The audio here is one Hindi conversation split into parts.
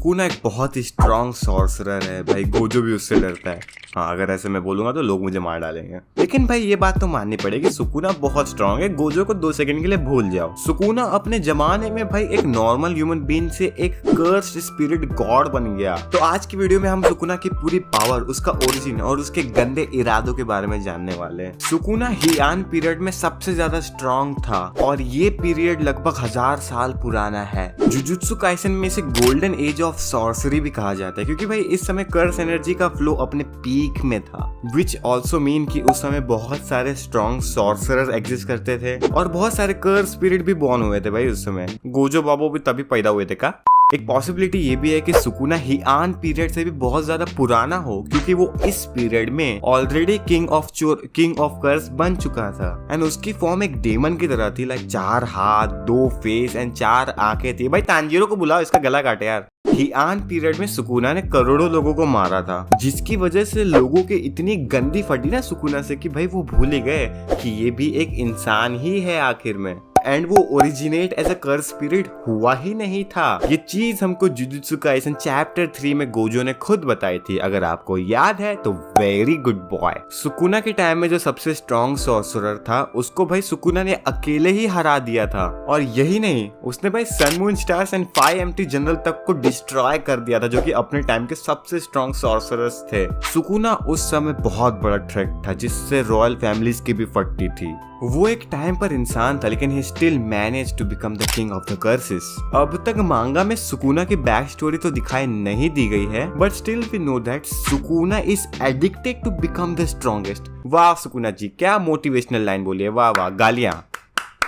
सुकुना एक बहुत ही स्ट्रॉन्ग सॉर्सरर है भाई, गोजो भी उससे डरता है। हाँ, अगर ऐसे मैं बोलूंगा तो लोग मुझे मार डालेंगे, लेकिन भाई ये बात तो माननी पड़ेगी, सुकुना बहुत स्ट्रॉन्ग है। गोजो को 2 सेकंड के लिए भूल जाओ। सुकुना अपने जमाने में भाई एक नॉर्मल ह्यूमन बीइंग से एक कर्स्ड स्पिरिट गॉड बन गया। तो आज की वीडियो में हम सुकुना की पूरी पावर, उसका ओरिजिन और उसके गंदे इरादों के बारे में जानने वाले हैं। सुकुना हियान पीरियड में सबसे ज्यादा स्ट्रॉन्ग था और ये पीरियड लगभग 1000 साल पुराना है। जुजुत्सु काइसेन में इसे गोल्डन एज ऑफ सॉर्सरी भी कहा जाता है, क्योंकि भाई इस समय कर्स एनर्जी का फ्लो अपने पीक में था, विच ऑल्सो मीन कि उस समय बहुत सारे स्ट्रॉन्ग सॉर्सरर एग्जिस्ट करते थे और बहुत सारे कर्स स्पिरिट भी बॉर्न हुए थे भाई उस समय। गोजो बाबो भी तभी पैदा हुए थे का। एक पॉसिबिलिटी ये भी है कि सुकुना हियान पीरियड से भी बहुत ज्यादा पुराना हो, क्योंकि वो इस पीरियड में ऑलरेडी किंग ऑफ कर्स बन चुका था एंड उसकी फॉर्म एक डेमन की तरह थी, लाइक 4 हाथ 2 फेस एंड 4 आंखें थी। भाई तांजीरो को बुलाओ, इसका गला काटे यार। हियान पीरियड में सुकुना ने करोड़ों लोगों को मारा था, जिसकी वजह से लोगों के इतनी गंदी फटी ना सुकुना से कि भाई वो भूल ही गए कि ये भी एक इंसान ही है आखिर में, एंड वो originate as a curse spirit हुआ ही नहीं था। ये चीज हमको जुजुत्सु काइसेन चैप्टर 3 में गोजो ने खुद बताई थी, अगर आपको याद है तो वेरी गुड बॉय। सुकुना के टाइम में जो सबसे स्ट्रॉन्ग सॉर्सरर था उसको भाई सुकुना ने अकेले ही हरा दिया था, और यही नहीं, उसने भाई sun moon stars and 5 empty general तक को डिस्ट्रॉय कर दिया था, जो कि अपने टाइम के सबसे स्ट्रॉन्ग सॉर्सरर्स थे। सुकुना उस समय बहुत बड़ा थ्रेट था, जिससे रॉयल फैमिलीज की भी फटती थी। वो एक टाइम पर इंसान था, लेकिन he still manage to become the king of the curses. अब तक मांगा में सुकुना की बैक स्टोरी तो दिखाई नहीं दी गई है, but still we know that Sukuna is addicted to become the strongest. वाह सुकुना जी, क्या मोटिवेशनल लाइन बोली है, वाह वाह, गालियां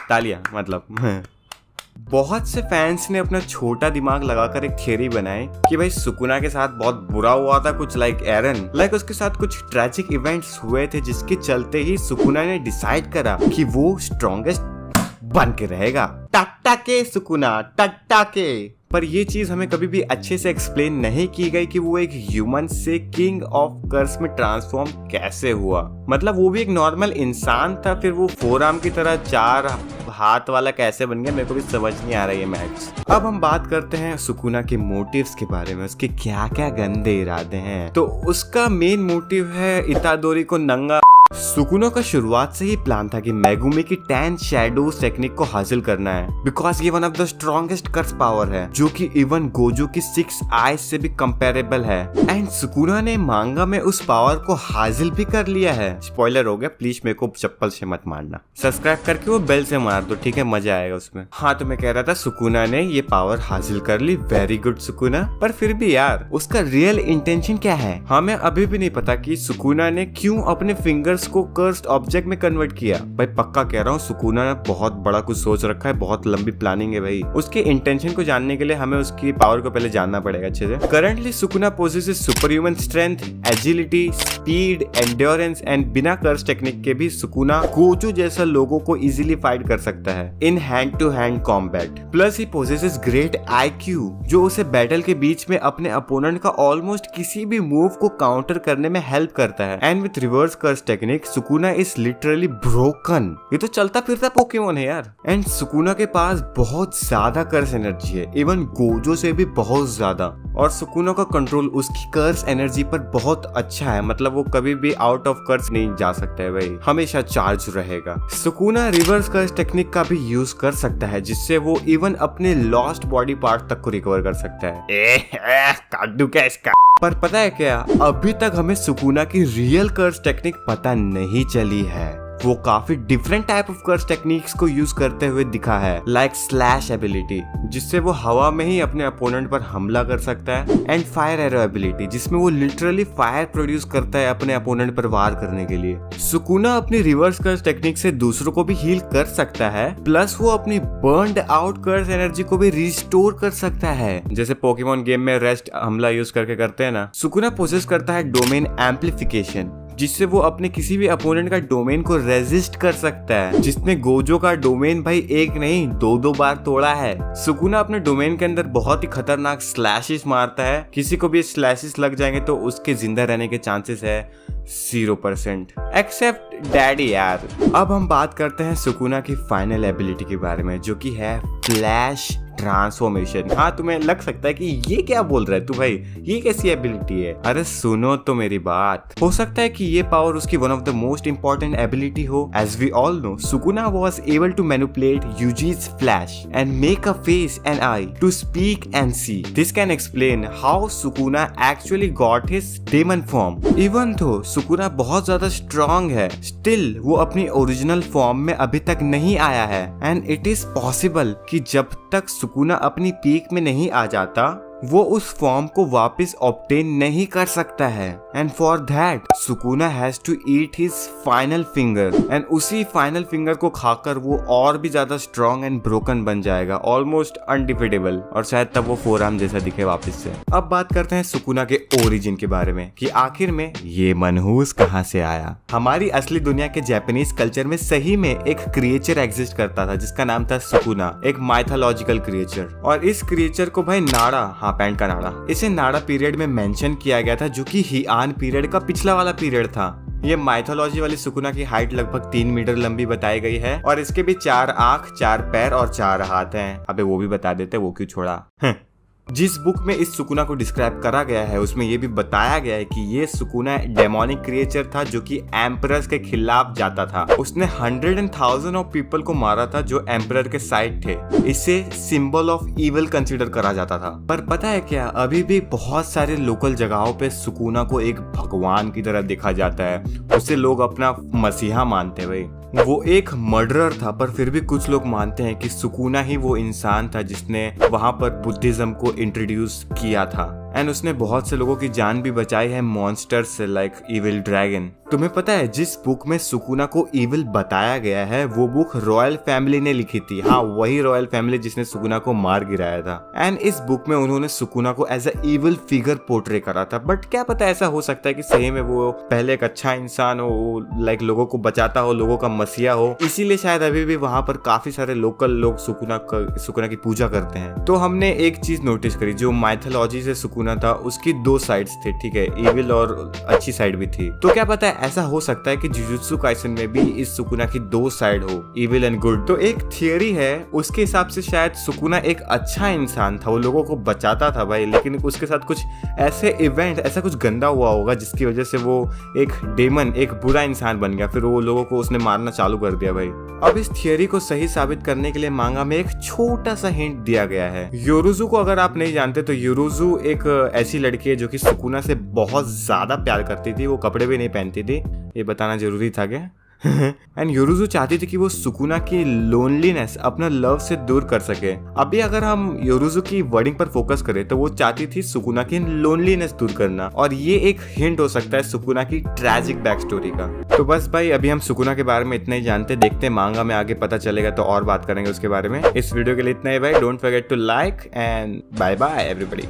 तालियां मतलब। बहुत से फैंस ने अपना छोटा दिमाग लगाकर एक थियरी बनाई कि भाई सुकुना के साथ बहुत बुरा हुआ था, कुछ लाइक एरन, उसके साथ कुछ ट्रेजिक इवेंट्स हुए थे, जिसके चलते ही सुकुना ने डिसाइड करा कि वो स्ट्रॉन्गेस्ट बन के रहेगा। टट्टा के सुकुना, टट्टा के। पर ये चीज हमें कभी भी अच्छे से एक्सप्लेन नहीं की गई कि वो एक ह्यूमन से किंग ऑफ कर्स में ट्रांसफॉर्म कैसे हुआ। मतलब वो भी एक नॉर्मल इंसान था, फिर वो 4 आर्म की तरह 4 हाथ वाला कैसे बन गया, मेरे को भी समझ नहीं आ रहा है ये मैथ्स। अब हम बात करते हैं सुकुना के मोटिव्स के बारे में, उसके क्या क्या गंदे इरादे हैं। तो उसका मेन मोटिव है इतादोरी को नंगा। सुकुना का शुरुआत से ही प्लान था कि मेगुमी की 10 शैडोज टेक्निक को हासिल करना है, बिकॉज ये one of the strongest curse power है, जो कि इवन गोजो की 6 आईज से भी कंपेरेबल है। एंड सुकुना ने मांगा में उस पावर को हासिल भी कर लिया है। स्पॉइलर हो गया, प्लीज मेरे को चप्पल से मत मारना। सब्सक्राइब करके वो बेल से मार दो, ठीक है, मजा आएगा उसमें। हाँ, तो मैं कह रहा था सुकुना ने ये पावर हासिल कर ली, वेरी गुड सुकुना। पर फिर भी यार, उसका रियल इंटेंशन क्या है हमें अभी भी नहीं पता कि सुकुना ने क्यों अपने फिंगर को कर्स्ड ऑब्जेक्ट में कन्वर्ट किया। भाई पक्का कह रहा हूँ, सुकुना ने बहुत बड़ा कुछ सोच रखा है, बहुत लंबी प्लानिंग है भाई। उसके इंटेंशन को जानने के लिए हमें उसकी पावर को पहले जानना पड़ेगा अच्छे से। Currently Sukuna possesses super human strength, agility, speed, endurance and बिना कर्स टेक्निक के भी सुकुना गोजो जैसा लोगों को इजीली फाइट कर सकता है in hand to hand combat. Plus he possesses great IQ, जो उसे बैटल के बीच में अपने अपोनेंट का ऑलमोस्ट किसी भी मूव को काउंटर करने में हेल्प करता है। And with reverse curse technique Sukuna is literally broken. ये तो चलता फिरता पोकेमोन है यार। एंड सुकुना के पास बहुत ज्यादा कर्स एनर्जी है, इवन गोजो से भी बहुत ज्यादा। और सुकुना का कंट्रोल उसकी कर्स एनर्जी पर बहुत अच्छा है, मतलब वो कभी भी आउट ऑफ कर्स नहीं जा सकता है भाई, हमेशा चार्ज रहेगा। सुकुना रिवर्स कर्स टेक्निक का भी यूज कर सकता है, जिससे वो इवन अपने लॉस्ट बॉडी पार्ट तक को रिकवर कर सकता है। काटू क्या इसका। पर पता है क्या, अभी तक हमें सुकुना की रियल कर्स टेक्निक पता नहीं चली है। वो काफी different type of curse techniques को यूज करते हुए दिखा है, लाइक स्लैश एबिलिटी, जिससे वो हवा में ही अपने अपोनेंट पर हमला कर सकता है, एंड फायर एरो एबिलिटी, जिसमें वो लिटरली फायर प्रोड्यूस करता है अपने अपोनेंट पर वार करने के लिए। सुकुना अपनी रिवर्स कर्स टेक्निक से दूसरों को भी हील कर सकता है, प्लस वो अपनी बर्न्ड आउट कर्स एनर्जी को भी रिस्टोर कर सकता है, जैसे पोकेमोन गेम में रेस्ट हमला यूज करके करते हैं ना। सुकुना पोसेस करता है डोमेन एम्प्लीफिकेशन, जिससे वो अपने किसी भी अपोनेंट का डोमेन को रेजिस्ट कर सकता है, जिसने गोजो का डोमेन भाई एक नहीं 2 बार तोड़ा है। सुकुना अपने डोमेन के अंदर बहुत ही खतरनाक स्लैशेस मारता है, किसी को भी स्लैशेस लग जाएंगे तो उसके जिंदा रहने के चांसेस है। 0%, एक्सेप्ट डैडी यार। अब हम बात करते हैं सुकुना की फाइनल एबिलिटी के बारे में, जो कि है फ्लैश ट्रांसफॉर्मेशन। हाँ, तुम्हें लग सकता है कि ये क्या बोल रहा है तू भाई, ये कैसी एबिलिटी है? अरे सुनो तो मेरी बात। हो सकता है कि ये पावर उसकी one of the most important ability हो। As we all know, Sukuna was able to manipulate Yuji's flesh and make a face and eye to speak and see. This can explain how Sukuna actually got his demon form. Even though Sukuna बहुत ज्यादा स्ट्रॉन्ग है, स्टिल वो अपनी ओरिजिनल फॉर्म में अभी तक नहीं आया है। एंड इट इज पॉसिबल कि जब तक सुकुना अपनी पीक में नहीं आ जाता, वो उस फॉर्म को वापस ऑब्टेन नहीं कर सकता है। And for that Sukuna has to eat his final finger, and उसी फाइनल फिंगर को खाकर वो और भी ज्यादा स्ट्रॉन्ग एंड ब्रोकन बन जाएगा, ऑलमोस्ट अनडिफिटेबल, और शायद तब वो फोर आर्म जैसा दिखे वापस से। अब बात करते हैं सुकुना के ओरिजिन के बारे में, कि आखिर में ये मनहूस कहाँ से आया। हमारी असली दुनिया के जापानीज कल्चर में सही में एक क्रिएचर एग्जिस्ट करता था जिसका नाम था सुकुना, एक माइथोलॉजिकल क्रिएचर। और इस क्रिएचर को भाई नाड़ा, पैंट का नाड़ा, इसे नाड़ा पीरियड में मेंशन किया गया था, जो कि हिआन पीरियड का पिछला वाला पीरियड था। ये माइथोलॉजी वाली सुकुना की हाइट लगभग 3 मीटर लंबी बताई गई है, और इसके भी 4 आंख, 4 पैर और 4 हाथ हैं। अबे वो भी बता देते, वो क्यों छोड़ा। जिस बुक में इस सुकुना को डिस्क्राइब करा गया है उसमें ये भी बताया गया है कि ये सुकुना डेमोनिक क्रिएचर था जो कि एम्परर्स के खिलाफ जाता था। उसने 100,000 ऑफ पीपल को मारा था जो एम्परर के साइड थे। इसे सिंबल ऑफ इविल कंसीडर करा जाता था। पर पता है क्या, अभी भी बहुत सारे लोकल जगहों पे सुकुना को एक भगवान की तरह देखा जाता है। उसे लोग अपना मसीहा मानते हैं भाई। वो एक मर्डरर था, पर फिर भी कुछ लोग मानते हैं कि सुकुना ही वो इंसान था जिसने वहां पर बुद्धिज्म को इंट्रोड्यूस किया था। एंड उसने बहुत से लोगों की जान भी बचाई है मॉन्स्टर से, लाइक इविल ड्रैगन। तुम्हें पता है जिस बुक में सुकुना को इविल बताया गया है वो बुक रॉयल फैमिली ने लिखी थी। हाँ, वही रॉयल फैमिली जिसने सुकुना को मार गिराया था। एंड इस बुक में उन्होंने सुकुना को as a evil figure portray करा था। बट क्या पता, ऐसा हो सकता है कि सही में वो पहले एक अच्छा इंसान हो, लाइक लोगों को बचाता हो, लोगों का मसीहा हो। इसीलिए शायद अभी भी वहां पर काफी सारे लोकल लोग सुकुना की पूजा करते हैं। तो हमने एक चीज नोटिस करी, जो माइथोलॉजी से सुकुना था उसकी 2 साइड्स थे, ठीक है, इविल और अच्छी साइड भी थी। तो क्या पता है ऐसा हो सकता है कि जुजुत्सु काइसेन में भी इस सुकुना की 2 साइड हो, इविल एंड गुड। तो एक थियरी है, उसके हिसाब से शायद सुकुना एक अच्छा इंसान था, वो लोगों को बचाता था भाई, लेकिन उसके साथ कुछ ऐसे इवेंट, ऐसा कुछ गंदा हुआ होगा जिसकी वजह से वो एक डेमन, एक बुरा इंसान बन गया। फिर वो लोगों को उसने मारना चालू कर दिया भाई। अब इस थियरी को सही साबित करने के लिए मांगा में एक छोटा सा हिंट दिया गया है। योरुजु को अगर आप नहीं जानते तो योरुजु एक ऐसी लड़की है जो कि सुकुना से बहुत ज्यादा प्यार करती थी। वो कपड़े भी नहीं पहनती थी, ये बताना जरूरी था क्या? एंड योरुजु चाहती थी कि वो सुकुना की लोनलीनेस अपना लव से दूर कर सके। अभी अगर हम योरुजु की वर्डिंग पर फोकस करें तो वो चाहती थी सुकुना की लोनलीनेस दूर करना, और ये एक हिंट हो सकता है सुकुना की ट्रैजिक बैक स्टोरी का। तो बस भाई, अभी हम सुकुना के बारे में इतना ही जानते, देखते मांगा में आगे पता चलेगा तो और बात करेंगे उसके बारे में। इस वीडियो के लिए इतना ही भाई। Don't forget to like and bye bye everybody.